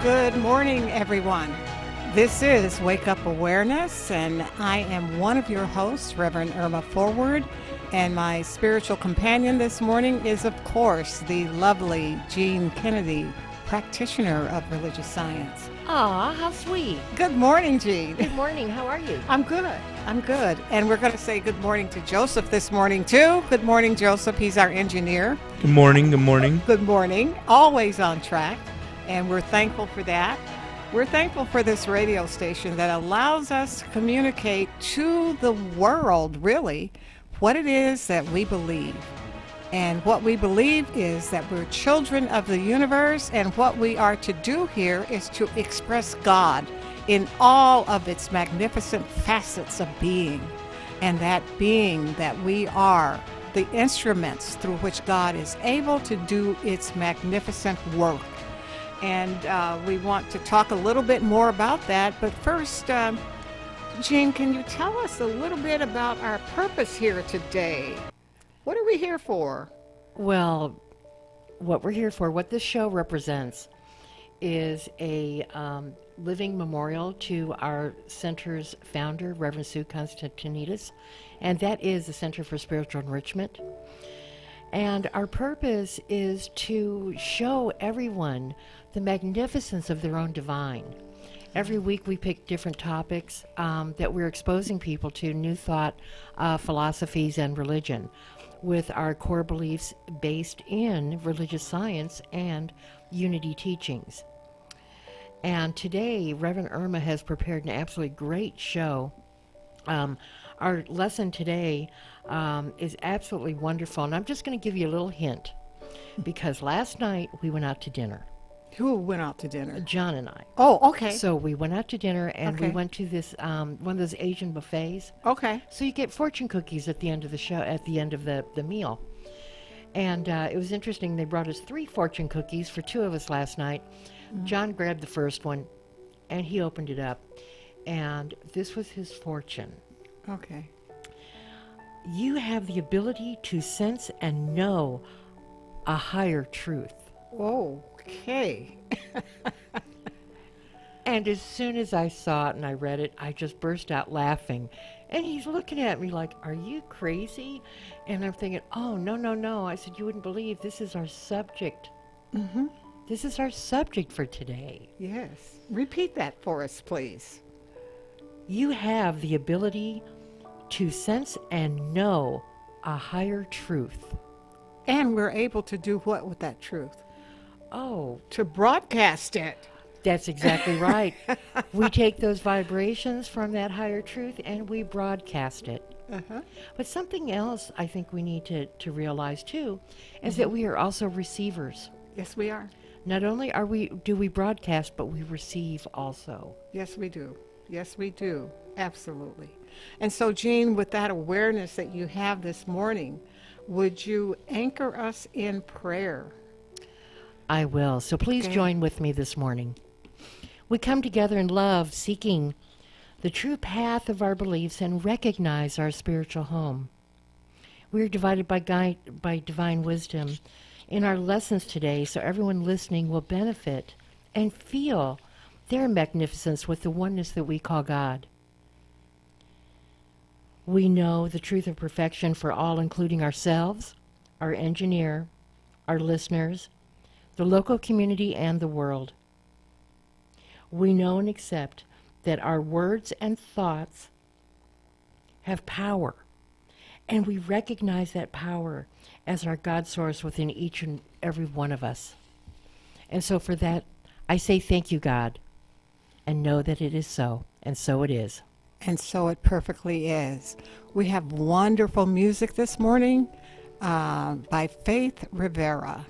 Good morning, everyone. This is Wake Up Awareness, and I am one of your hosts, Reverend Irma Forward, and my spiritual companion this morning is, of course, the lovely Jean Kennedy, practitioner of religious science. Aw, how sweet. Good morning, Jean. Good morning. How are you? I'm good. And we're going to say good morning to Joseph this morning, too. Good morning, Joseph. He's our engineer. Good morning. Good morning. Good morning. Always on track. And we're thankful for that. We're thankful for this radio station that allows us to communicate to the world, really, what it is that we believe. And what we believe is that we're children of the universe, and what we are to do here is to express God in all of its magnificent facets of being. And that being that we are the instruments through which God is able to do its magnificent work. And we want to talk a little bit more about that. But first, Jean, can you tell us a little bit about our purpose here today? What are we here for? Well, what we're here for, what this show represents, is a living memorial to our center's founder, Reverend Sue Constantinides, and that is the Center for Spiritual Enrichment. And our purpose is to show everyone the magnificence of their own divine. Every week we pick different topics that we're exposing people to, new thought, philosophies, and religion, with our core beliefs based in religious science and unity teachings. And today, Reverend Irma has prepared an absolutely great show. Our lesson today is absolutely wonderful, and I'm just going to give you a little hint, because last night we went out to dinner. Who went out to dinner? John and I. Oh, okay. So we went out to dinner, and Okay. we went to this one of those Asian buffets. Okay. So you get fortune cookies at the end of the show, at the end of the meal. And it was interesting. They brought us 3 fortune cookies for 2 of us last night. Mm-hmm. John grabbed the first one, and he opened it up. And this was his fortune. Okay. You have the ability to sense and know a higher truth. Okay. And as soon as I saw it and I read it, I just burst out laughing. And he's looking at me like, "Are you crazy?" And I'm thinking, "Oh, no. I said, "You wouldn't believe this is our subject." Mm-hmm. This is our subject for today. Yes. Repeat that for us, please. You have the ability to sense and know a higher truth. And we're able to do what with that truth? Oh, To broadcast it. that's exactly right. We take those vibrations from that higher truth and we broadcast it. Uh-huh. But something else I think we need to realize too is that we are also receivers. Yes, we are. Not only do we broadcast, but we receive also. Yes, we do. Yes, we do. Absolutely. And so, Jean, with that awareness that you have this morning, would you anchor us in prayer? I will. So please Okay. join with me this morning. We come together in love, seeking the true path of our beliefs and recognize our spiritual home. We are divided by divine wisdom in our lessons today, so everyone listening will benefit and feel their magnificence with the oneness that we call God. We know the truth of perfection for all, including ourselves, our engineer, our listeners, the local community, and the world. We know and accept that our words and thoughts have power, and we recognize that power as our God source within each and every one of us. And so for that, I say thank you, God, and know that it is so, and so it is. And so it perfectly is. We have wonderful music this morning by Faith Rivera.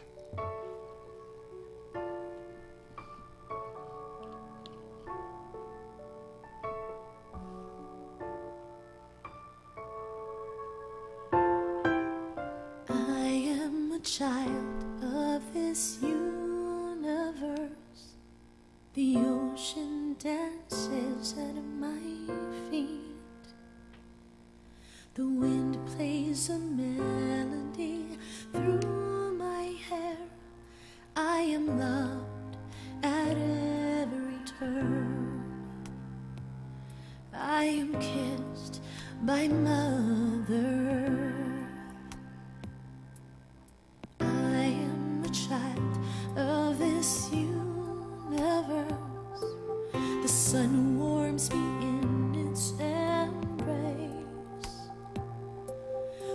I am a child of this universe. The ocean dances at my feet. The wind plays a melody through my hair. I am kissed by Mother. I am a child of this universe. The sun warms me in its embrace.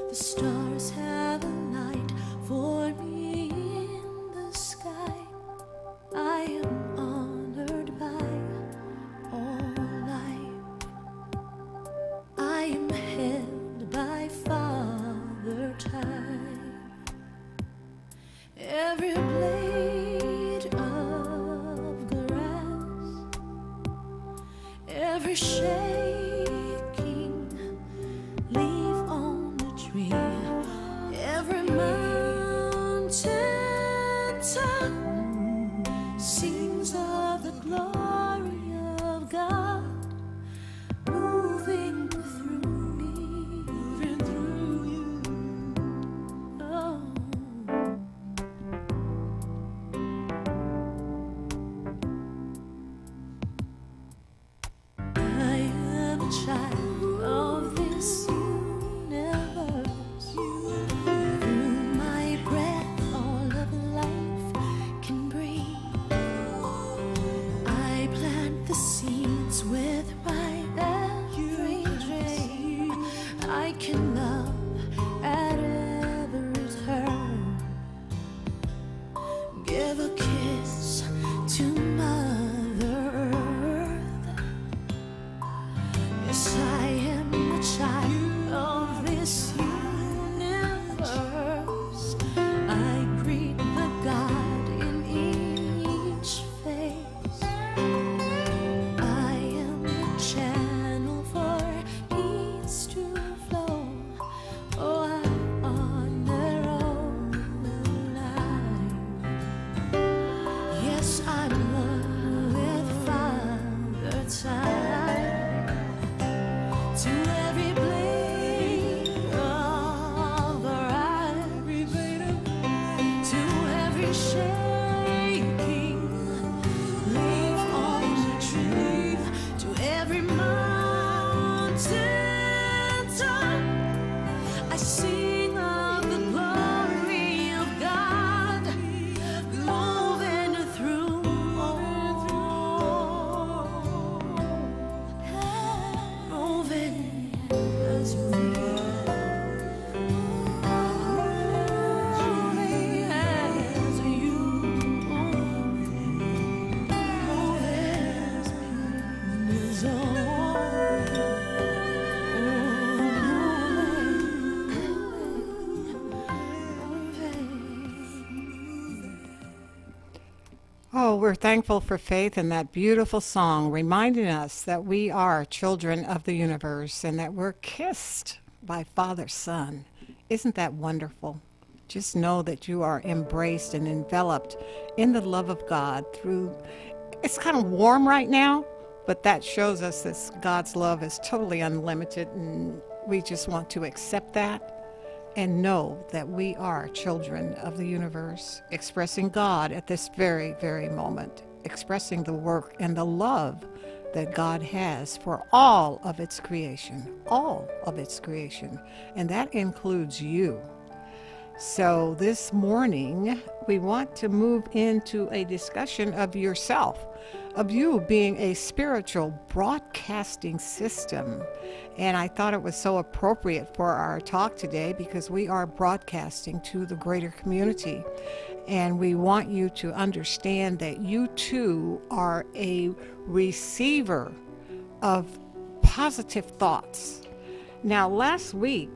The stars have a light for me in the sky. I am honored by all life. I am held by Father Time. Every blade of grass, every shaking leaf on the tree, every mountain top sings of the glory of God moving through me, moving through you. Oh. I am a child of this universe. Through my breath, all of life can breathe. I plant the seeds with my every dream. I can love at every turn. Give a kiss to Mother Earth. Yes, I am a child of this universe. I greet the God in each face. I am a channel for peace to flow. Oh, I honor all life. Yes, I'm one with Father Time. To every blade of grass, to every shaking leaf on the tree, to every mountain top, I sing of the glory of God moving through. Moving as we moving as you moving as Oh, we're thankful for Faith and that beautiful song reminding us that we are children of the universe and that we're kissed by Father Son. Isn't that wonderful? Just know that you are embraced and enveloped in the love of God through. It's kind of warm right now, but that shows us that God's love is totally unlimited, and we just want to accept that and know that we are children of the universe, expressing God at this very, very moment, expressing the work and the love that God has for all of its creation, and that includes you. So this morning, we want to move into a discussion of yourself, of you being a spiritual broadcasting system. And I thought it was so appropriate for our talk today because we are broadcasting to the greater community. And we want you to understand that you too are a receiver of positive thoughts. Now, last week,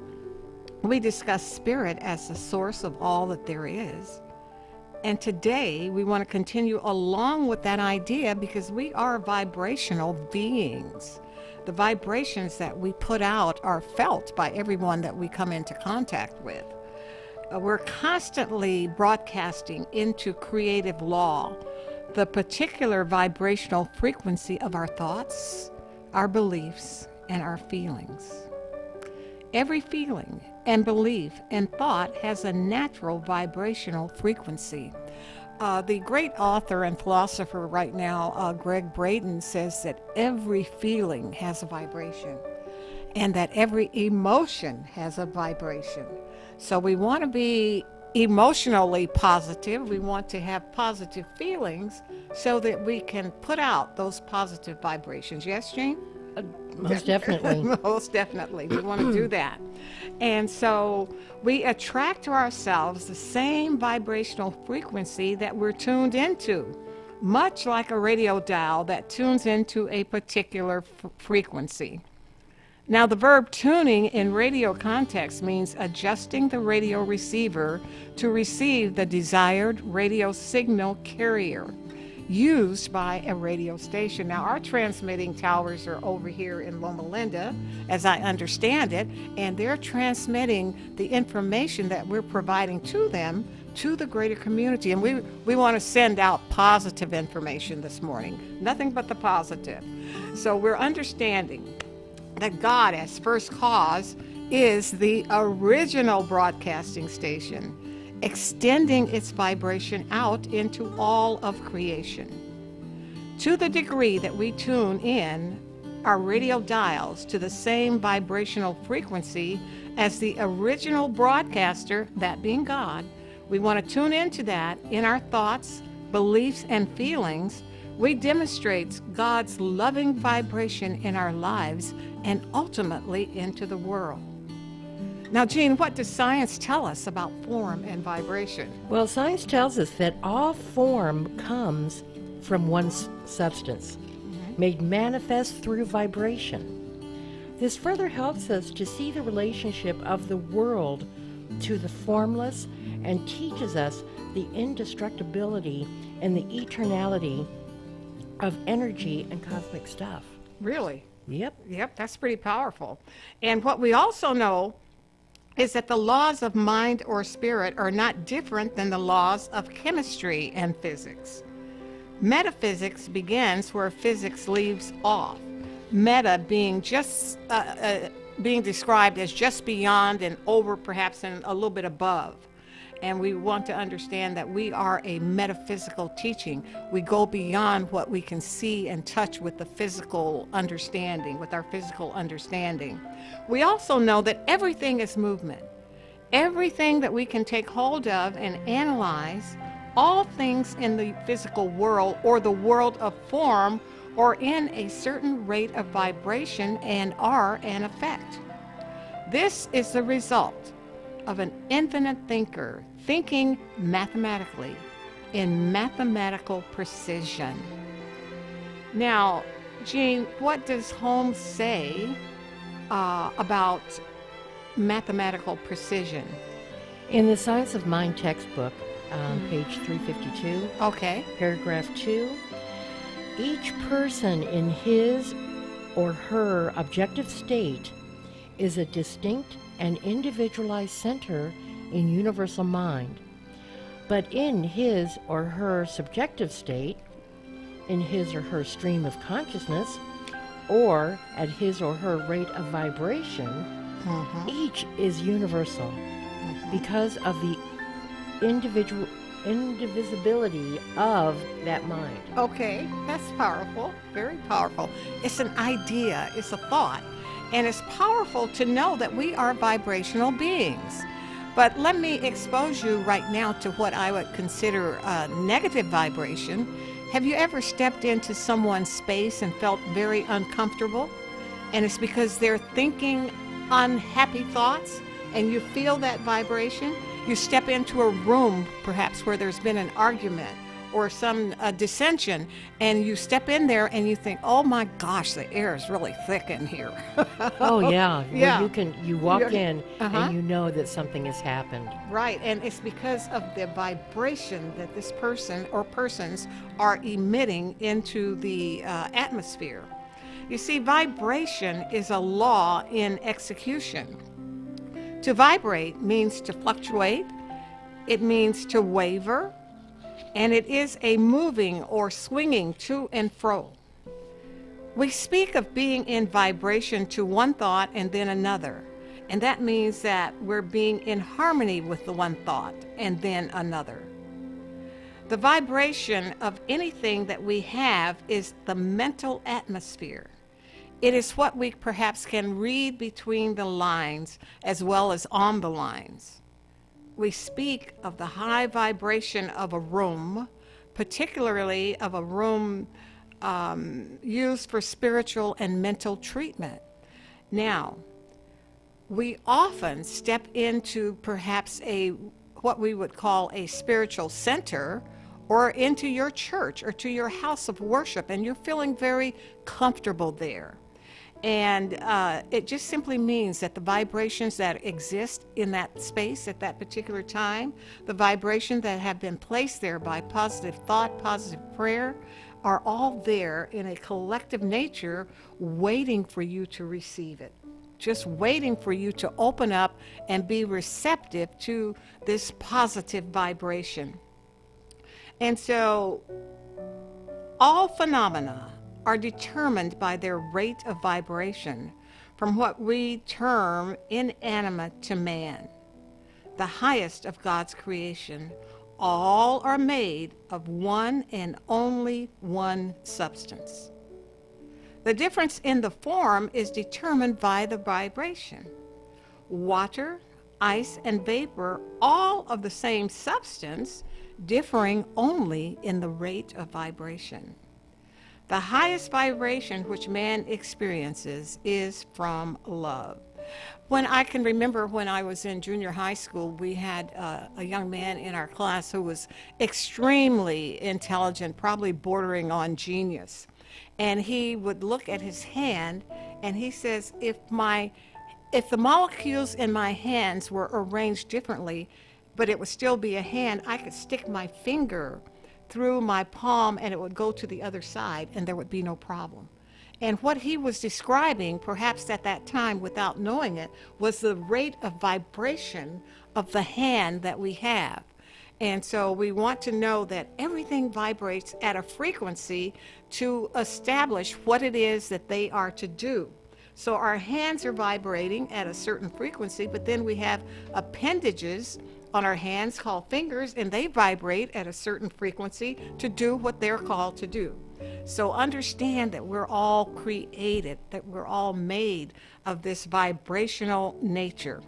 we discussed spirit as the source of all that there is. And today we want to continue along with that idea because we are vibrational beings. The vibrations that we put out are felt by everyone that we come into contact with. We're constantly broadcasting into creative law the particular vibrational frequency of our thoughts, our beliefs, and our feelings. Every feeling and belief and thought has a natural vibrational frequency. The great author and philosopher right now, Greg Braden, says that every feeling has a vibration and that every emotion has a vibration. So we want to be emotionally positive. We want to have positive feelings so that we can put out those positive vibrations. Yes, Jane? Most definitely. Most definitely. We want to do that. And so we attract to ourselves the same vibrational frequency that we're tuned into, much like a radio dial that tunes into a particular frequency. Now, the verb tuning in radio context means adjusting the radio receiver to receive the desired radio signal carrier used by a radio station. Now, our transmitting towers are over here in Loma Linda, as I understand it, and they're transmitting the information that we're providing to them to the greater community. And we want to send out positive information this morning, nothing but the positive. So we're understanding that God, as first cause, is the original broadcasting station, extending its vibration out into all of creation. To the degree that we tune in our radio dials to the same vibrational frequency as the original broadcaster, that being God, we want to tune into that in our thoughts, beliefs, and feelings. We demonstrate God's loving vibration in our lives and ultimately into the world. Now, Jean, what does science tell us about form and vibration? Well, science tells us that all form comes from one substance, made manifest through vibration. This further helps us to see the relationship of the world to the formless and teaches us the indestructibility and the eternality of energy and cosmic stuff. Really? Yep, that's pretty powerful. And what we also know is that the laws of mind or spirit are not different than the laws of chemistry and physics. Metaphysics begins where physics leaves off. Meta being just being described as just beyond and over, perhaps, and a little bit above. And we want to understand that we are a metaphysical teaching. We go beyond what we can see and touch with the physical understanding, with our physical understanding. We also know that everything is movement. Everything that we can take hold of and analyze, all things in the physical world or the world of form are in a certain rate of vibration and are an effect. This is the result of an infinite thinker thinking mathematically in mathematical precision. Now, Jean, what does Holmes say about mathematical precision? In the Science of Mind textbook, page 352, okay, paragraph 2, each person in his or her objective state is a distinct and individualized center in universal mind. But in his or her subjective state, in his or her stream of consciousness, or at his or her rate of vibration, each is universal because of the indivisibility of that mind. Okay, that's powerful, very powerful. It's an idea, it's a thought, and it's powerful to know that we are vibrational beings. But let me expose you right now to what I would consider a negative vibration. Have you ever stepped into someone's space and felt very uncomfortable? And it's because they're thinking unhappy thoughts and you feel that vibration? You step into a room, perhaps, where there's been an argument or some dissension, and you step in there and you think, oh my gosh, the air is really thick in here. Oh yeah. Yeah. Well, you walk in and you know that something has happened. Right, and it's because of the vibration that this person or persons are emitting into the atmosphere. You see, vibration is a law in execution. To vibrate means to fluctuate, it means to waver, and it is a moving or swinging to and fro. We speak of being in vibration to one thought and then another, and that means that we're being in harmony with the one thought and then another. The vibration of anything that we have is the mental atmosphere. It is what we perhaps can read between the lines as well as on the lines. We speak of the high vibration of a room, particularly of a room used for spiritual and mental treatment. Now, we often step into perhaps what we would call a spiritual center, or into your church or to your house of worship, and you're feeling very comfortable there. And it just simply means that the vibrations that exist in that space at that particular time, the vibrations that have been placed there by positive thought, positive prayer, are all there in a collective nature waiting for you to receive it. Just waiting for you to open up and be receptive to this positive vibration. And so all phenomena are determined by their rate of vibration from what we term inanimate to man, the highest of God's creation. All are made of one and only one substance. The difference in the form is determined by the vibration. Water, ice, and vapor, all of the same substance, differing only in the rate of vibration. The highest vibration which man experiences is from love. When I can remember when I was in junior high school, we had a young man in our class who was extremely intelligent, probably bordering on genius. And he would look at his hand and he says, if the molecules in my hands were arranged differently, but it would still be a hand, I could stick my finger through my palm and it would go to the other side and there would be no problem. And what he was describing, perhaps at that time without knowing it, was the rate of vibration of the hand that we have. And so we want to know that everything vibrates at a frequency to establish what it is that they are to do. So our hands are vibrating at a certain frequency, but then we have appendages on our hands called fingers, and they vibrate at a certain frequency to do what they're called to do. So understand that we're all created, that we're all made of this vibrational nature,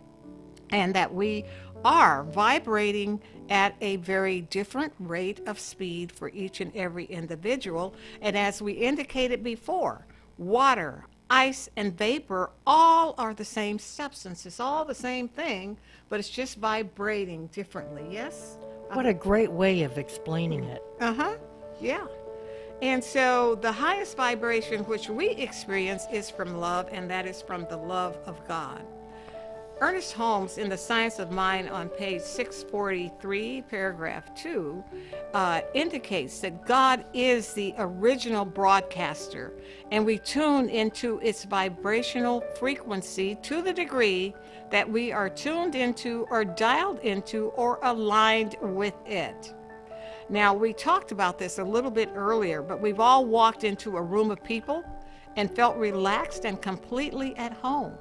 and that we are vibrating at a very different rate of speed for each and every individual. And as we indicated before, water, ice, and vapor all are the same substance. It's all the same thing, but it's just vibrating differently. Yes? What a great way of explaining it. Yeah. And so the highest vibration which we experience is from love, and that is from the love of God. Ernest Holmes, in The Science of Mind on page 643, paragraph 2, indicates that God is the original broadcaster, and we tune into its vibrational frequency to the degree that we are tuned into or dialed into or aligned with it. Now, we talked about this a little bit earlier, but we've all walked into a room of people and felt relaxed and completely at home.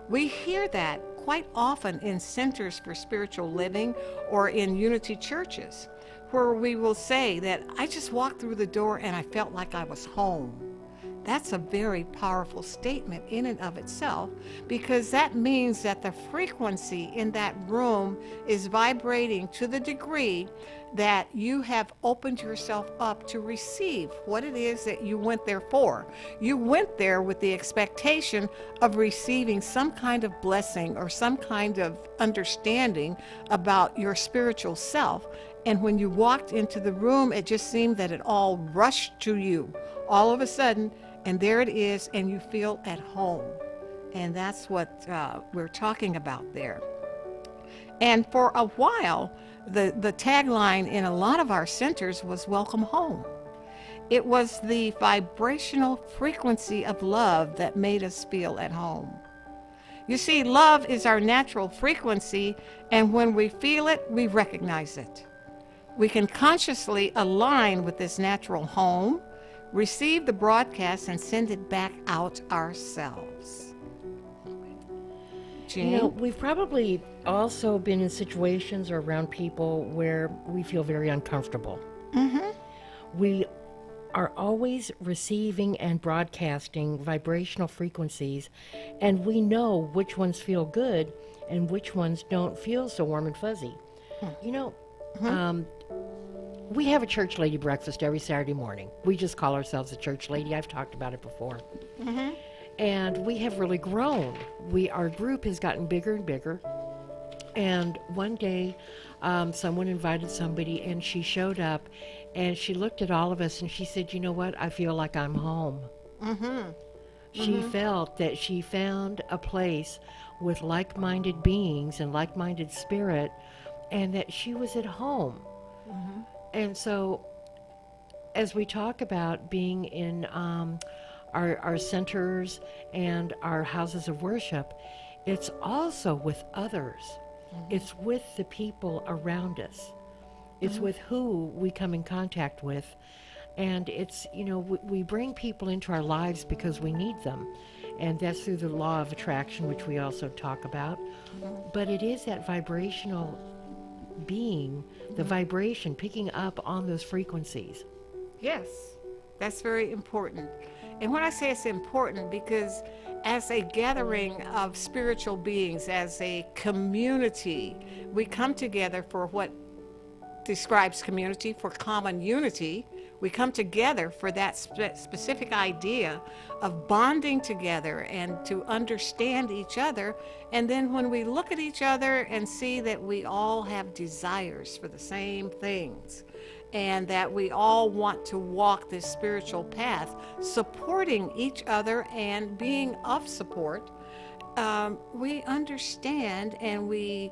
We hear that quite often in centers for spiritual living or in unity churches, where we will say that I just walked through the door and I felt like I was home. That's a very powerful statement in and of itself, because that means that the frequency in that room is vibrating to the degree that you have opened yourself up to receive what it is that you went there for. You went there with the expectation of receiving some kind of blessing or some kind of understanding about your spiritual self. And when you walked into the room, it just seemed that it all rushed to you all of a sudden, and there it is, and you feel at home. And that's what we're talking about there. And for a while, the tagline in a lot of our centers was "Welcome Home." It was the vibrational frequency of love that made us feel at home. You see, love is our natural frequency, and when we feel it, we recognize it. We can consciously align with this natural home, receive the broadcast, and send it back out ourselves. Jean? You know, we've probably also been in situations or around people where we feel very uncomfortable. We are always receiving and broadcasting vibrational frequencies, and we know which ones feel good and which ones don't feel so warm and fuzzy. You know, we have a church lady breakfast every Saturday morning. We just call ourselves a church lady. I've talked about it before. And we have really grown. Our group has gotten bigger and bigger. And one day, someone invited somebody, and she showed up, and she looked at all of us, and she said, "You know what? I feel like I'm home." She felt that she found a place with like-minded beings and like-minded spirit, and that she was at home. And so, as we talk about being in our centers and our houses of worship, it's also with others. It's with the people around us. It's with who we come in contact with. And it's, you know, we bring people into our lives because we need them. And that's through the law of attraction, which we also talk about. But it is that vibrational being, the vibration, picking up on those frequencies. Yes, that's very important. And when I say it's important, because as a gathering of spiritual beings, as a community, we come together for what describes community, for common unity. We come together for that specific idea of bonding together and to understand each other. And then when we look at each other and see that we all have desires for the same things, and that we all want to walk this spiritual path, supporting each other and being of support, we understand, and we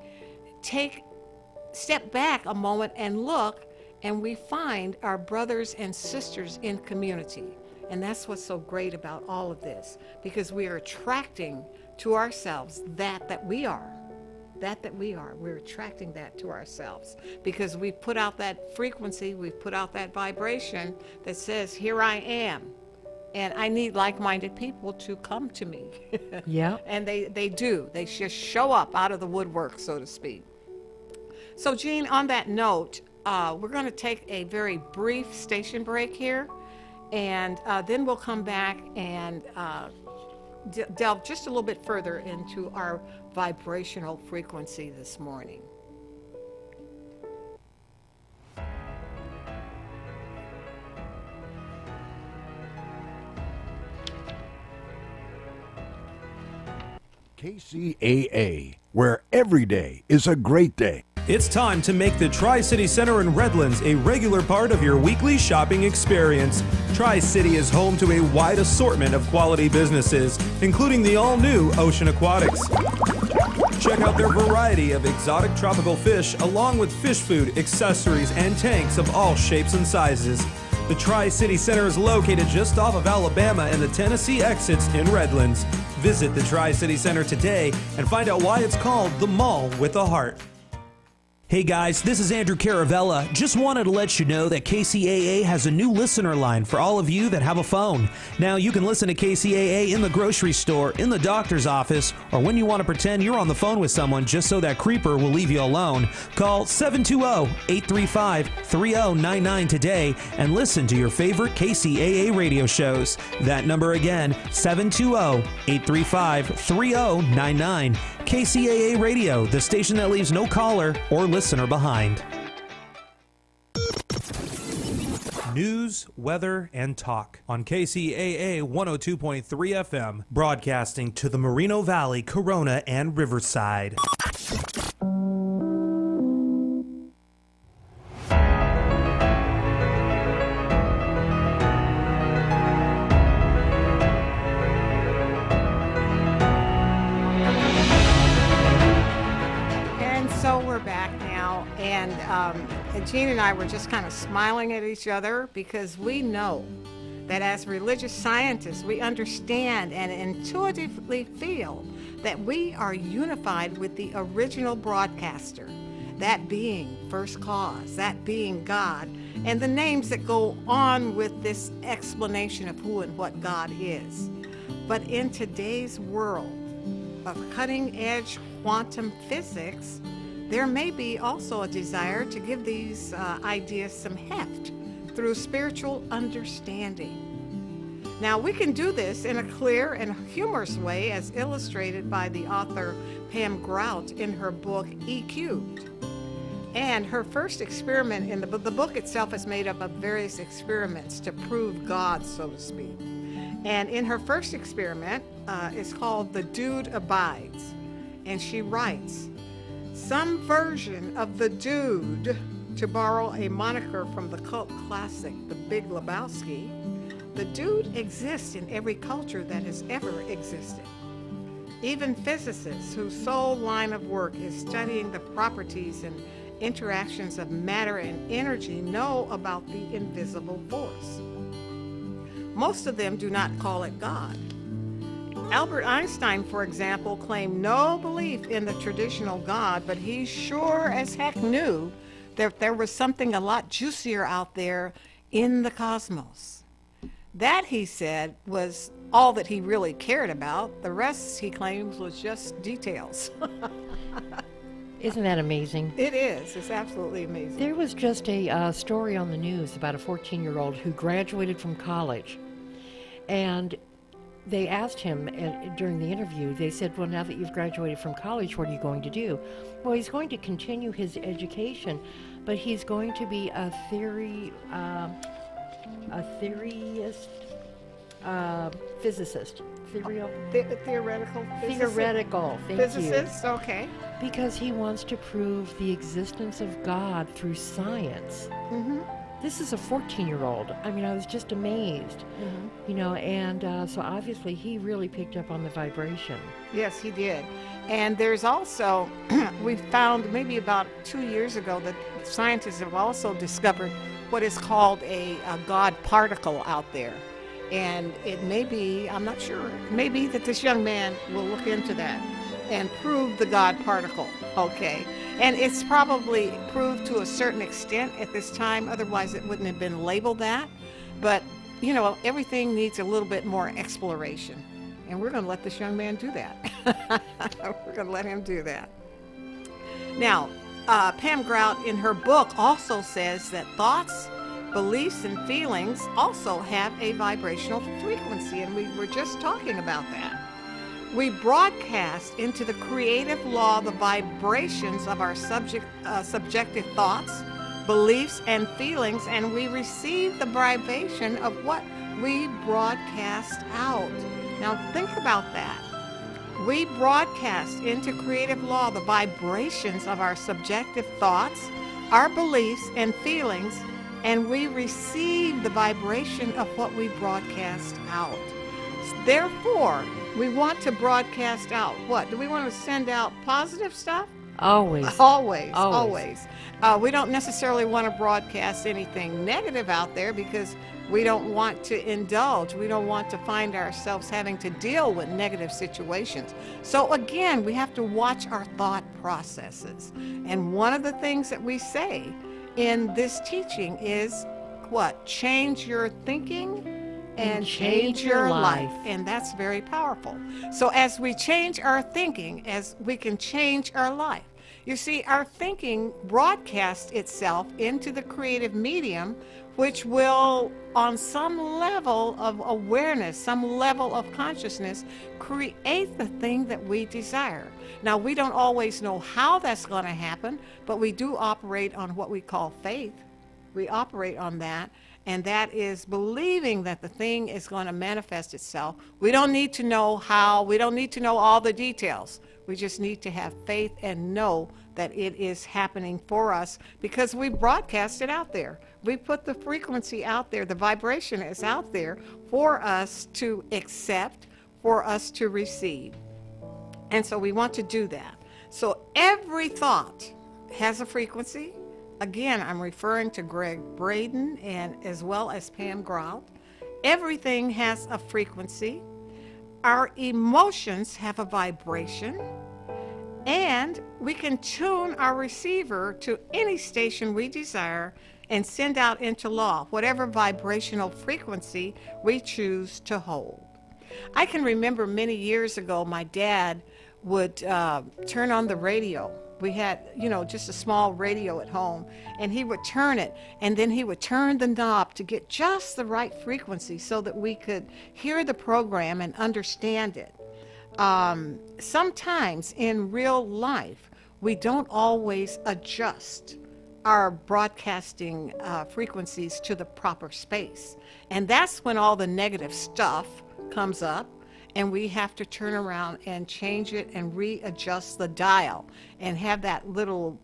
step back a moment and look, and we find our brothers and sisters in community. And that's what's so great about all of this, because we are attracting to ourselves that we are. That we are. We're attracting that to ourselves because we put out that frequency, we put out that vibration that says, here I am. And I need like-minded people to come to me. Yeah. And they do. They just show up out of the woodwork, so to speak. So, Jean, on that note, we're going to take a very brief station break here, and then we'll come back and delve just a little bit further into our vibrational frequency this morning. KCAA, where every day is a great day. It's time to make the Tri-City Center in Redlands a regular part of your weekly shopping experience. Tri-City is home to a wide assortment of quality businesses, including the all-new Ocean Aquatics. Check out their variety of exotic tropical fish, along with fish food, accessories, and tanks of all shapes and sizes. The Tri-City Center is located just off of Alabama and the Tennessee exits in Redlands. Visit the Tri-City Center today and find out why it's called the Mall with a Heart. Hey guys, this is Andrew Caravella. Just wanted to let you know that KCAA has a new listener line for all of you that have a phone. Now you can listen to KCAA in the grocery store, in the doctor's office, or when you want to pretend you're on the phone with someone just so that creeper will leave you alone. Call 720-835-3099 today and listen to your favorite KCAA radio shows. That number again, 720-835-3099. KCAA Radio, the station that leaves no caller or listener behind. News, weather, and talk on KCAA 102.3 FM, broadcasting to the Moreno Valley, Corona, and Riverside. And Jean and I were just kind of smiling at each other because we know that as religious scientists, we understand and intuitively feel that we are unified with the original broadcaster, that being First Cause, that being God, and the names that go on with this explanation of who and what God is. But in today's world, of cutting-edge quantum physics, there may be also a desire to give these ideas some heft through spiritual understanding. Now, we can do this in a clear and humorous way, as illustrated by the author Pam Grout in her book E Cubed. And her first experiment in the book itself is made up of various experiments to prove God, so to speak. And in her first experiment, it's called The Dude Abides. And she writes, some version of the Dude, to borrow a moniker from the cult classic The Big Lebowski, the Dude exists in every culture that has ever existed. Even physicists whose sole line of work is studying the properties and interactions of matter and energy know about the invisible force. Most of them do not call it God. Albert Einstein, for example, claimed no belief in the traditional God, but he sure as heck knew that there was something a lot juicier out there in the cosmos. That, he said, was all that he really cared about. The rest, he claims, was just details. Isn't that amazing? It is. It's absolutely amazing. There was just a story on the news about a 14-year-old who graduated from college. And they asked him during the interview, they said, well, now that you've graduated from college, what are you going to do? Well, he's going to continue his education, but he's going to be a theorist, physicist. Theoretical physicist? Theoretical, thank physicist? you. Okay. Because he wants to prove the existence of God through science. Mm-hmm. This is a 14-year-old. I mean, I was just amazed, Mm-hmm. you know, and so obviously he really picked up on the vibration. Yes, he did. And there's also, we found maybe about 2 years ago that scientists have also discovered what is called a God particle out there. And it may be, I'm not sure, it may be that this young man will look into that and prove the God particle, okay? And it's probably proved to a certain extent at this time, otherwise it wouldn't have been labeled that. But, you know, everything needs a little bit more exploration. And we're going to let this young man do that. We're going to let him do that. Now, Pam Grout in her book also says that thoughts, beliefs, and feelings also have a vibrational frequency, and we were just talking about that. We broadcast into the creative law the vibrations of our subjective thoughts, beliefs, and feelings, and we receive the vibration of what we broadcast out. Now think about that. We broadcast into creative law the vibrations of our subjective thoughts, our beliefs, and feelings, and we receive the vibration of what we broadcast out. Therefore, we want to broadcast out what? Do we want to send out positive stuff? Always. Always. We don't necessarily want to broadcast anything negative out there because we don't want to indulge. We don't want to find ourselves having to deal with negative situations. So again, we have to watch our thought processes. And one of the things that we say in this teaching is what? Change your thinking and change your life. And that's very powerful. So as we change our thinking, as we can change our life. You see, our thinking broadcasts itself into the creative medium, which will, on some level of awareness, some level of consciousness, create the thing that we desire. Now, we don't always know how that's going to happen, but we do operate on what we call faith. We operate on that, and that is believing that the thing is going to manifest itself. We don't need to know how. We don't need to know all the details. We just need to have faith and know that it is happening for us because we broadcast it out there. We put the frequency out there. The vibration is out there for us to accept, for us to receive. And so we want to do that. So every thought has a frequency. Again, I'm referring to Greg Braden and as well as Pam Grout. Everything has a frequency. Our emotions have a vibration. And we can tune our receiver to any station we desire and send out into law whatever vibrational frequency we choose to hold. I can remember many years ago my dad would turn on the radio. We had, just a small radio at home, and he would turn it, and then he would turn the knob to get just the right frequency so that we could hear the program and understand it. Sometimes in real life, we don't always adjust our broadcasting frequencies to the proper space. And that's when all the negative stuff comes up, and we have to turn around and change it and readjust the dial and have that little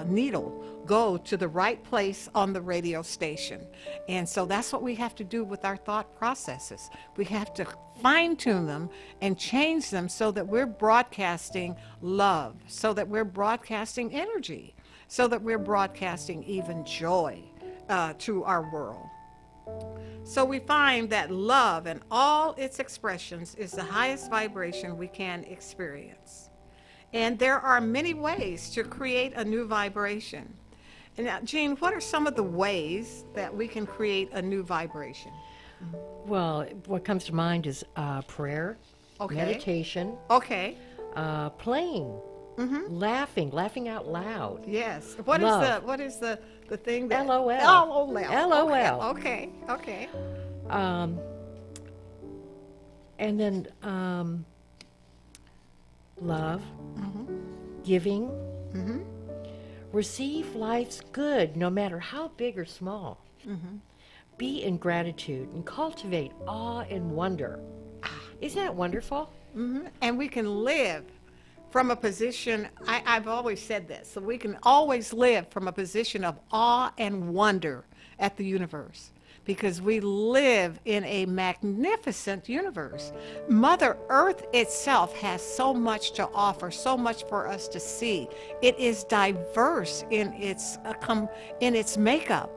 needle go to the right place on the radio station. And so that's what we have to do with our thought processes. We have to fine-tune them and change them so that we're broadcasting love, so that we're broadcasting energy, so that we're broadcasting even joy to our world. So we find that love and all its expressions is the highest vibration we can experience. And there are many ways to create a new vibration. And now, Jean, what are some of the ways that we can create a new vibration? Well, what comes to mind is prayer, Okay. meditation, Okay. playing, laughing out loud. Yes. Love. What is the thing that LOL. LOL. LOL. Okay. Okay. And then love, giving, receive life's good no matter how big or small. Be in gratitude and cultivate awe and wonder. Isn't that wonderful? And we can live from a position, I've always said this, so we can always live from a position of awe and wonder at the universe, because we live in a magnificent universe. Mother Earth itself has so much to offer, so much for us to see. It is diverse in its makeup,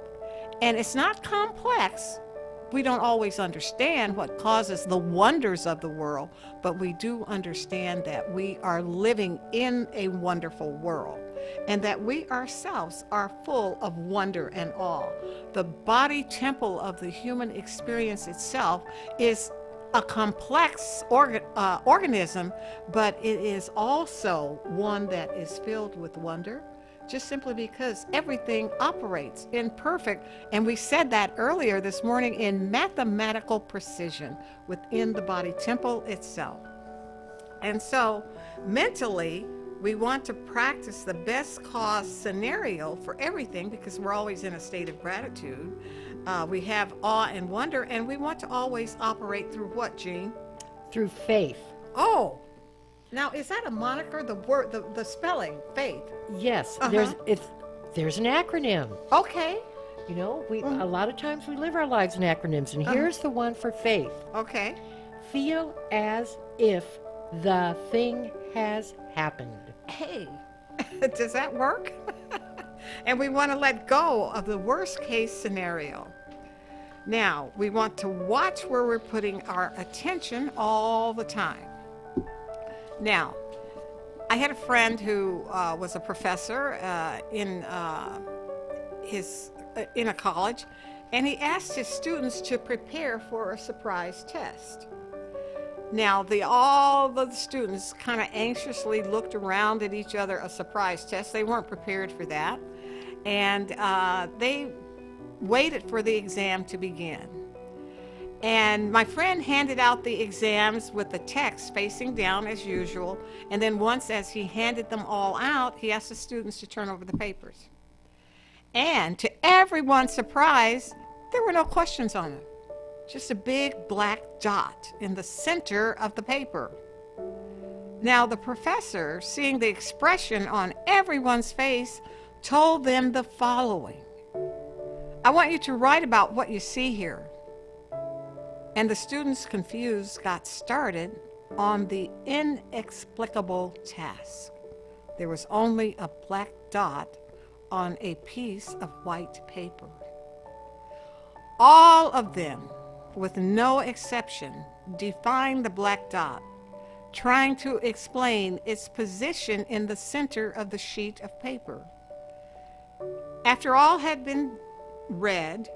and it's not complex. We don't always understand what causes the wonders of the world, but we do understand that we are living in a wonderful world, and that we ourselves are full of wonder and awe. The body temple of the human experience itself is a complex organism, but it is also one that is filled with wonder, just simply because everything operates in perfect, and we said that earlier this morning, in mathematical precision within the body temple itself. And so mentally, we want to practice the best cause scenario for everything, because we're always in a state of gratitude. We have awe and wonder, and we want to always operate through what, Jean? Through faith. Oh, now is that a moniker, the word, the spelling, faith? Yes, there's an acronym. Okay. You know, a lot of times we live our lives in acronyms, and here's the one for faith. Okay. Feel as if the thing has happened. Hey, does that work? And we want to let go of the worst case scenario. Now, we want to watch where we're putting our attention all the time. Now, I had a friend who was a professor in a college, and he asked his students to prepare for a surprise test. Now, all the students kind of anxiously looked around at each other. A surprise test. They weren't prepared for that. And they waited for the exam to begin. And my friend handed out the exams with the text facing down as usual. And then once, as he handed them all out, he asked the students to turn over the papers. And to everyone's surprise, there were no questions on it. Just a big black dot in the center of the paper. Now, the professor, seeing the expression on everyone's face, told them the following: I want you to write about what you see here. And the students, confused, got started on the inexplicable task. There was only a black dot on a piece of white paper. All of them, with no exception, defined the black dot, trying to explain its position in the center of the sheet of paper. After all had been read,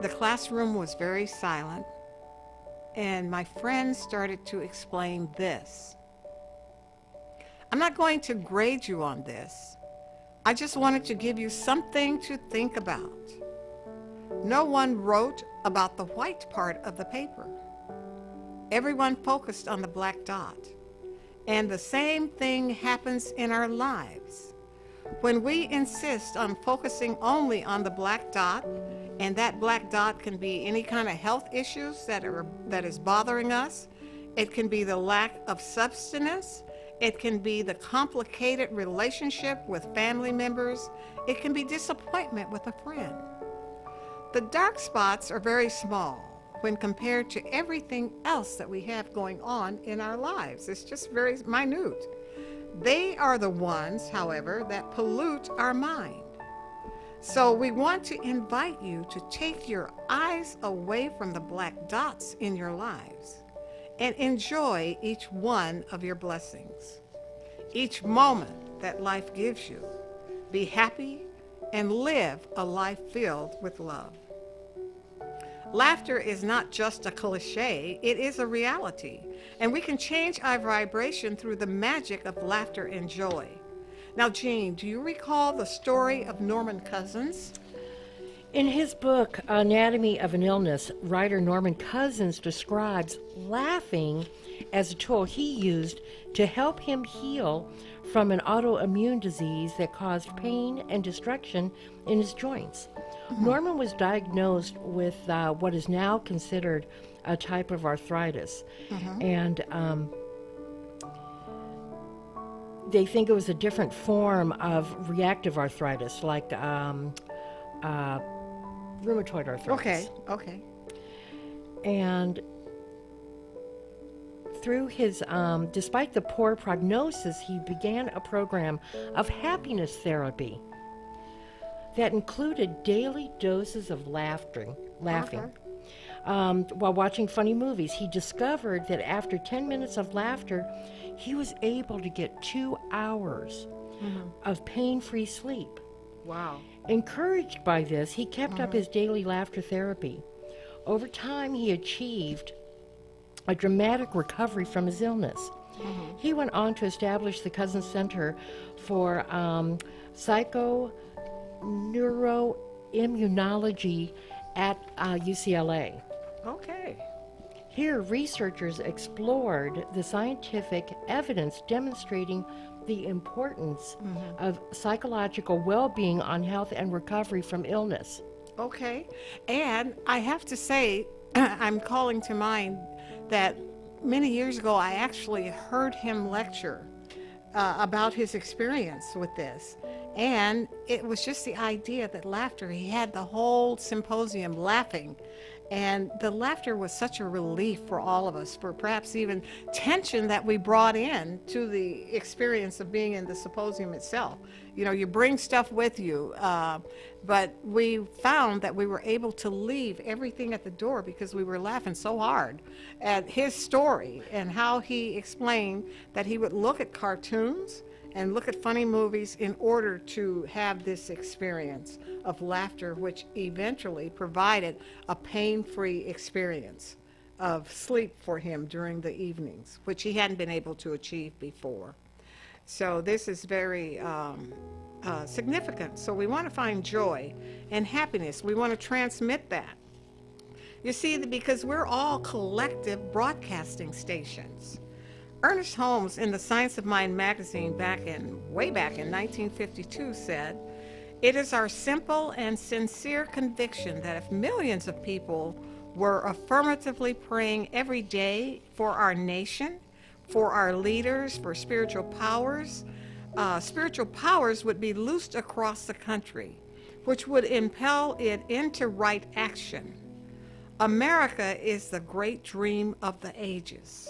the classroom was very silent, and my friend started to explain this. I'm not going to grade you on this. I just wanted to give you something to think about. No one wrote about the white part of the paper. Everyone focused on the black dot. And the same thing happens in our lives. When we insist on focusing only on the black dot, and that black dot can be any kind of health issues that is bothering us, it can be the lack of substance, it can be the complicated relationship with family members, it can be disappointment with a friend. The dark spots are very small when compared to everything else that we have going on in our lives. It's just very minute. They are the ones, however, that pollute our mind. So we want to invite you to take your eyes away from the black dots in your lives and enjoy each one of your blessings, each moment that life gives you. Be happy and live a life filled with love. Laughter is not just a cliche, it is a reality, and we can change our vibration through the magic of laughter and joy. Now, Jean, do you recall the story of Norman Cousins? In his book, Anatomy of an Illness, writer Norman Cousins describes laughing as a tool he used to help him heal from an autoimmune disease that caused pain and destruction in his joints. Norman was diagnosed with what is now considered a type of arthritis, and they think it was a different form of reactive arthritis, like rheumatoid arthritis. Okay. And through his, despite the poor prognosis, he began a program of happiness therapy that included daily doses of laughing. While watching funny movies, he discovered that after 10 minutes of laughter, he was able to get 2 hours of pain-free sleep. Wow. Encouraged by this, he kept up his daily laughter therapy. Over time, he achieved a dramatic recovery from his illness. He went on to establish the Cousins Center for Psychoneuroimmunology at UCLA. Okay. Here, researchers explored the scientific evidence demonstrating the importance of psychological well-being on health and recovery from illness. Okay. And I have to say, I'm calling to mind that many years ago I actually heard him lecture about his experience with this. And it was just the idea that laughter, he had the whole symposium laughing. And the laughter was such a relief for all of us, for perhaps even tension that we brought in to the experience of being in the symposium itself. You know, you bring stuff with you, but we found that we were able to leave everything at the door because we were laughing so hard at his story and how he explained that he would look at cartoons and look at funny movies in order to have this experience of laughter, which eventually provided a pain-free experience of sleep for him during the evenings, which he hadn't been able to achieve before. So this is very significant. So we want to find joy and happiness. We want to transmit that. You see, because we're all collective broadcasting stations. Ernest Holmes in the Science of Mind magazine way back in 1952 said, "It is our simple and sincere conviction that if millions of people were affirmatively praying every day for our nation, for our leaders, for spiritual powers would be loosed across the country, which would impel it into right action. America is the great dream of the ages.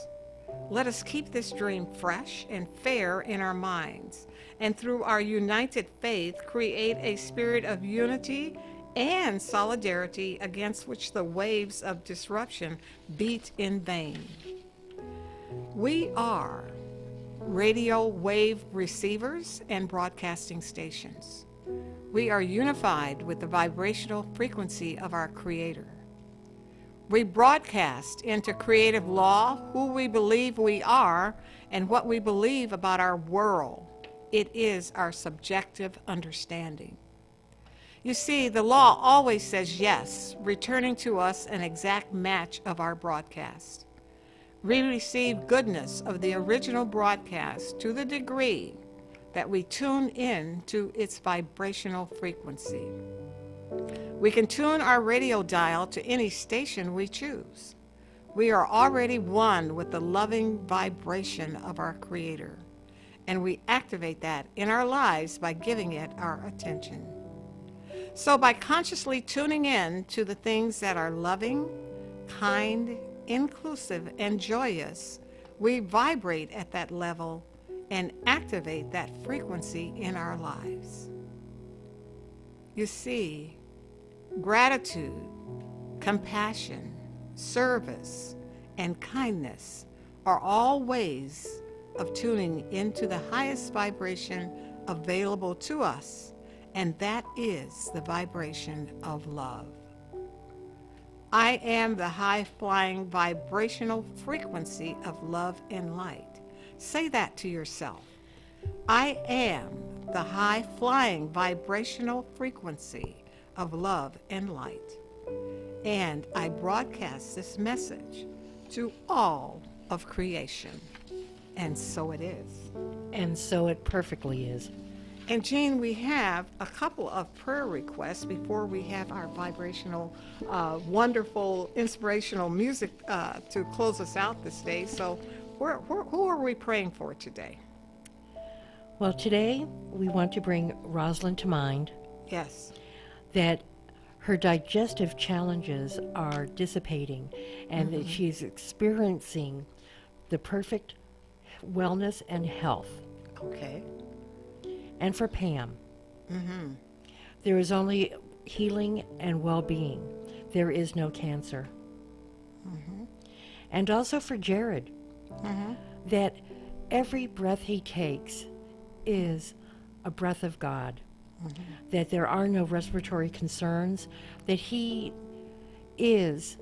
Let us keep this dream fresh and fair in our minds, and through our united faith, create a spirit of unity and solidarity against which the waves of disruption beat in vain." We are radio wave receivers and broadcasting stations. We are unified with the vibrational frequency of our Creator. We broadcast into creative law who we believe we are and what we believe about our world. It is our subjective understanding. You see, the law always says yes, returning to us an exact match of our broadcast. We receive goodness of the original broadcast to the degree that we tune in to its vibrational frequency. We can tune our radio dial to any station we choose. We are already one with the loving vibration of our Creator, and we activate that in our lives by giving it our attention. So by consciously tuning in to the things that are loving, kind, inclusive, and joyous, we vibrate at that level and activate that frequency in our lives. You see, gratitude, compassion, service, and kindness are all ways of tuning into the highest vibration available to us, and that is the vibration of love. I am the high-flying vibrational frequency of love and light. Say that to yourself. I am the high-flying vibrational frequency of love and light. And I broadcast this message to all of creation. And so it is. And so it perfectly is. And Jean, we have a couple of prayer requests before we have our vibrational, wonderful, inspirational music to close us out this day. So who are we praying for today? Well, today we want to bring Rosalind to mind. Yes. That her digestive challenges are dissipating and that she's experiencing the perfect wellness and health. Okay. And for Pam, there is only healing and well-being. There is no cancer. And also for Jared, that every breath he takes is a breath of God, that there are no respiratory concerns, that he is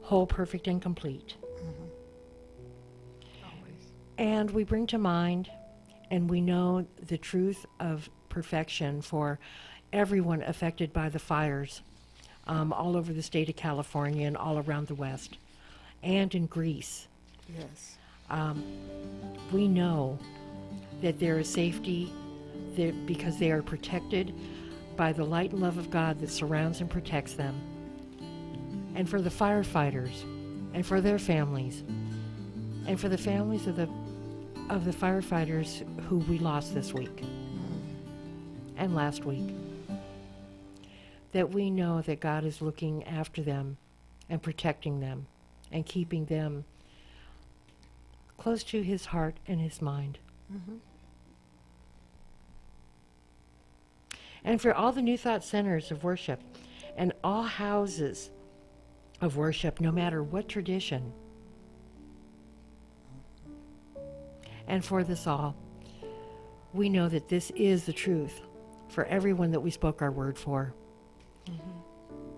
whole, perfect, and complete. Always. And we bring to mind, and we know the truth of perfection for everyone affected by the fires all over the state of California and all around the West, and in Greece. Yes. We know that there is safety there because they are protected by the light and love of God that surrounds and protects them. And for the firefighters, and for their families, and for the families of the firefighters who we lost this week and last week, that we know that God is looking after them and protecting them and keeping them close to his heart and his mind. And for all the New Thought centers of worship and all houses of worship, no matter what tradition. And for this all, we know that this is the truth for everyone that we spoke our word for.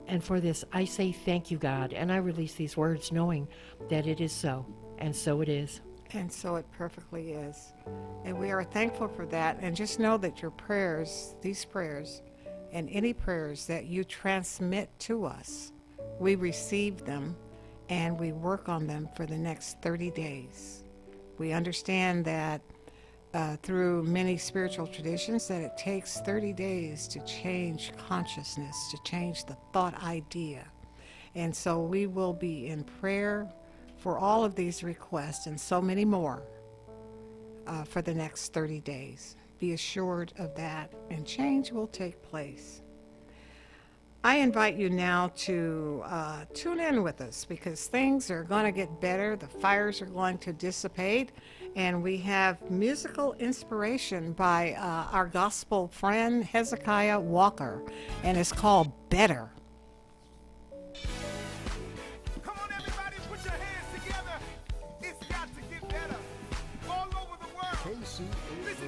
And for this, I say thank you, God, and I release these words knowing that it is so, and so it is. And so it perfectly is. And we are thankful for that. And just know that your prayers, these prayers, and any prayers that you transmit to us, we receive them and we work on them for the next 30 days. We understand that through many spiritual traditions that it takes 30 days to change consciousness, to change the thought idea. And so we will be in prayer for all of these requests and so many more for the next 30 days. Be assured of that, and change will take place. I invite you now to tune in with us because things are going to get better. The fires are going to dissipate, and we have musical inspiration by our gospel friend Hezekiah Walker, and it's called Better. Come on, everybody, put your hands together. It's got to get better all over the world. Listen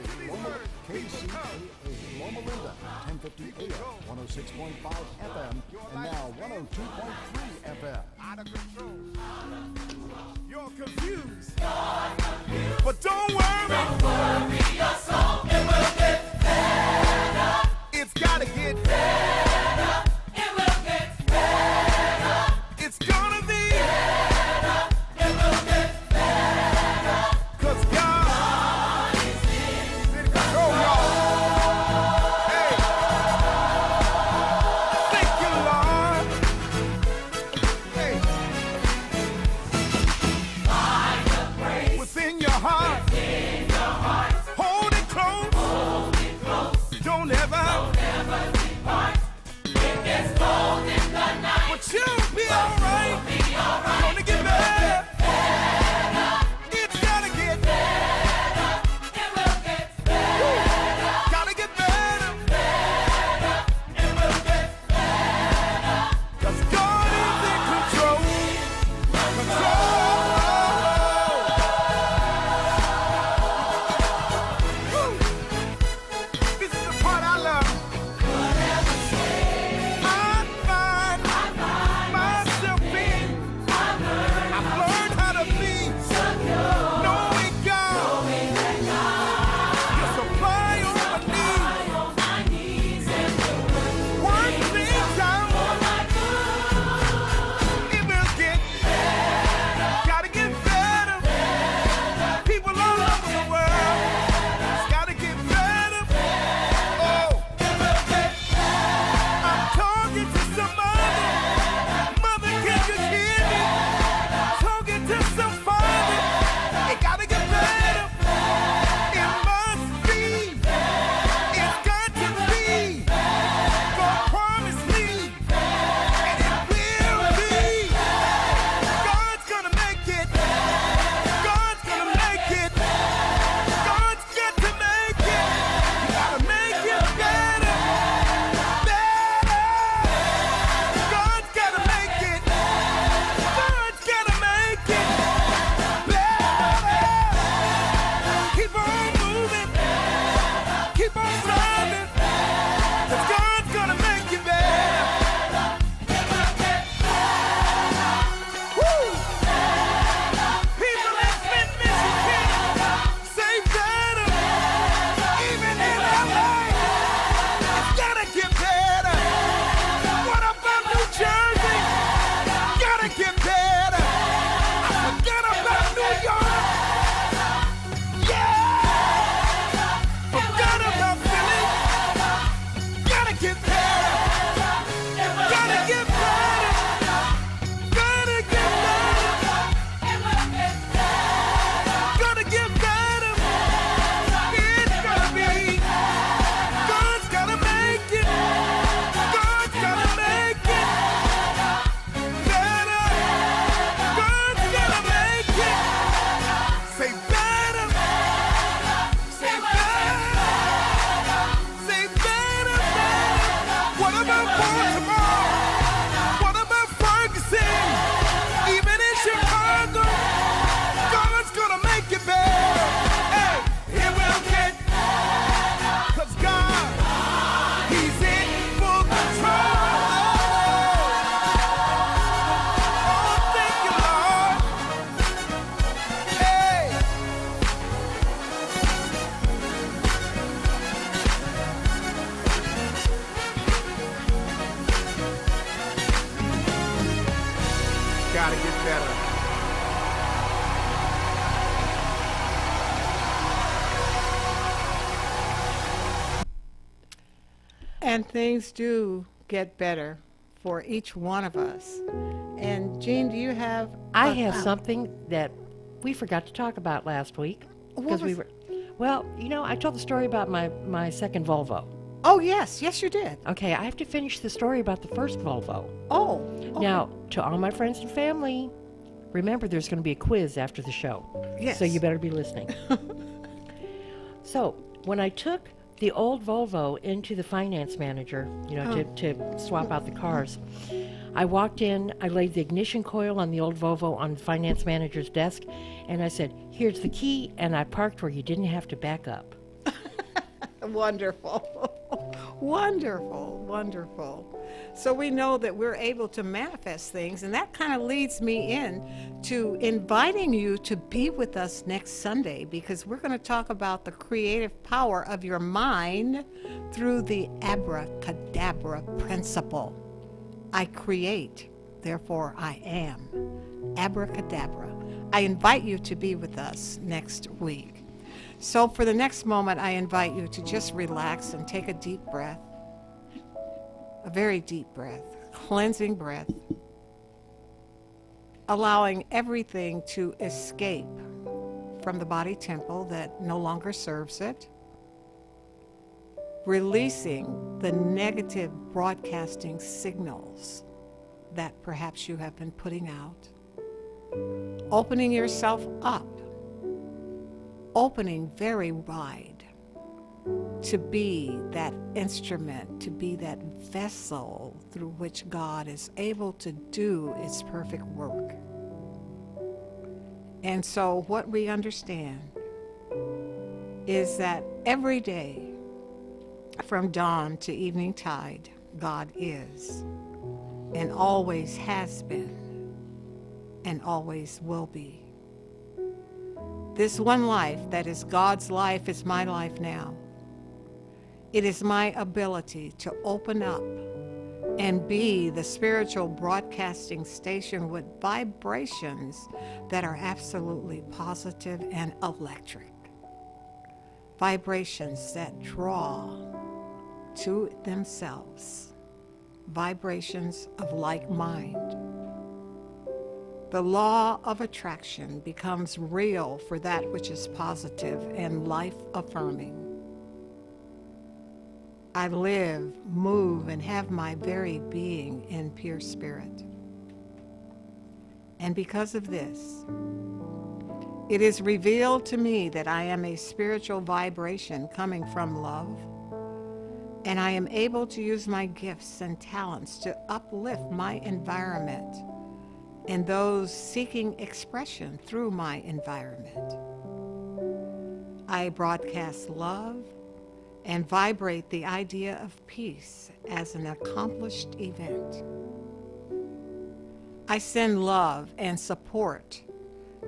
to these words. KCAA Loma Linda, 1050 AM, 106.5 FM, and now 102.3 FM. out of control. You're confused. But don't worry. Your soul, it will get better. It's gotta get better. It will get better. It's gonna be better. It will get better. 'Cause God is in control, y'all. Hey. Thank you, Lord. Hey. Within your heart. Hold it close. Don't ever depart. It gets cold in the night. But you'll be alright. Gonna get better. It's gotta get better. It will get better. Gotta get better. It will get better. 'Cause God is in control. Woo. This is the part I love. I find myself in. I've learned how to be knowing God. You supply all my needs. Work things out. It will get better. Gotta get better. People all over the world. It's gotta get better. Oh, it will get better. I'm talking to somebody. Mother, can you hear me? Talking to some father. It gotta get better. It must be. It's got to be. God promised me. And it will be. God's gonna make it. God's gonna make it. God's got to make it. You gotta make it better. Better. God's gotta make it. God's gotta make it better. Keep on moving. Keep on striving. 'Cause God's gonna make you better. Woo! People that's been Michigan say better. Even in LA, it's gotta get better. What about New Jersey? Gotta get better. I forgot about New York. Yeah! Forgot about Philly. Gotta get better. Gotta get better. Gotta get better. Gotta get better. It's gonna be. God's gotta make it. God's gotta make it better. God's gotta make it. Say better. Say better. Say better. What about Baltimore? What about Ferguson? Even in Chicago, God's gonna make it better. Hey, it will get. 'Cause God, He's in full control. Oh, thank you, Lord. Hey. Gotta get better. And things do get better for each one of us. And Jean, do you have? I have something that we forgot to talk about last week because we was- were. Well, I told the story about my second Volvo. Oh yes, yes you did. Okay, I have to finish the story about the first Volvo. Oh, Now, to all my friends and family, remember there's going to be a quiz after the show. Yes. So you better be listening. So, when I took the old Volvo into the finance manager, to swap out the cars, I walked in, I laid the ignition coil on the old Volvo on the finance manager's desk, and I said, "Here's the key," and I parked where you didn't have to back up. wonderful. Wonderful, wonderful. So we know that we're able to manifest things, and that kind of leads me in to inviting you to be with us next Sunday, because we're going to talk about the creative power of your mind through the abracadabra principle. I create, therefore I am. Abracadabra. I invite you to be with us next week. So for the next moment, I invite you to just relax and take a deep breath. A very deep breath, cleansing breath, allowing everything to escape from the body temple that no longer serves it, releasing the negative broadcasting signals that perhaps you have been putting out, opening yourself up, opening very wide, to be that instrument, to be that vessel through which God is able to do its perfect work. And so what we understand is that every day, from dawn to evening tide, God is, and always has been, and always will be. This one life that is God's life is my life now. It is my ability to open up and be the spiritual broadcasting station with vibrations that are absolutely positive and electric. Vibrations that draw to themselves. Vibrations of like mind. The law of attraction becomes real for that which is positive and life-affirming. I live, move, and have my very being in pure spirit. And because of this, it is revealed to me that I am a spiritual vibration coming from love, and I am able to use my gifts and talents to uplift my environment and those seeking expression through my environment. I broadcast love and vibrate the idea of peace as an accomplished event. I send love and support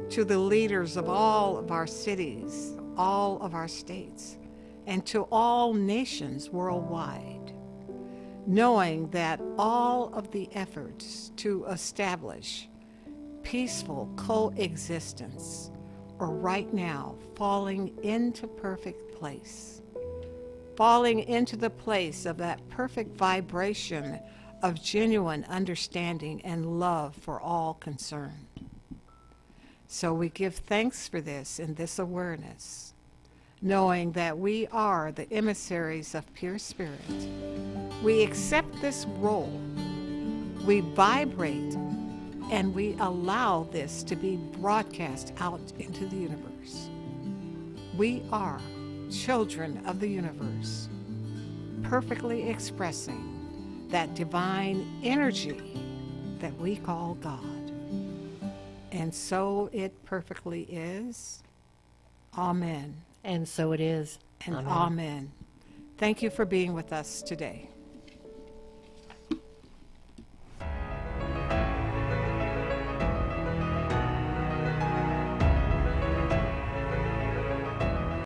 to the leaders of all of our cities, all of our states, and to all nations worldwide, knowing that all of the efforts to establish peaceful coexistence are right now falling into perfect place. Falling into the place of that perfect vibration of genuine understanding and love for all concerned. So we give thanks for this in this awareness, knowing that we are the emissaries of pure spirit. We accept this role, we vibrate, and we allow this to be broadcast out into the universe. We are children of the universe, perfectly expressing that divine energy that we call God. And so it perfectly is. Amen. And so it is. And amen. Thank you for being with us today.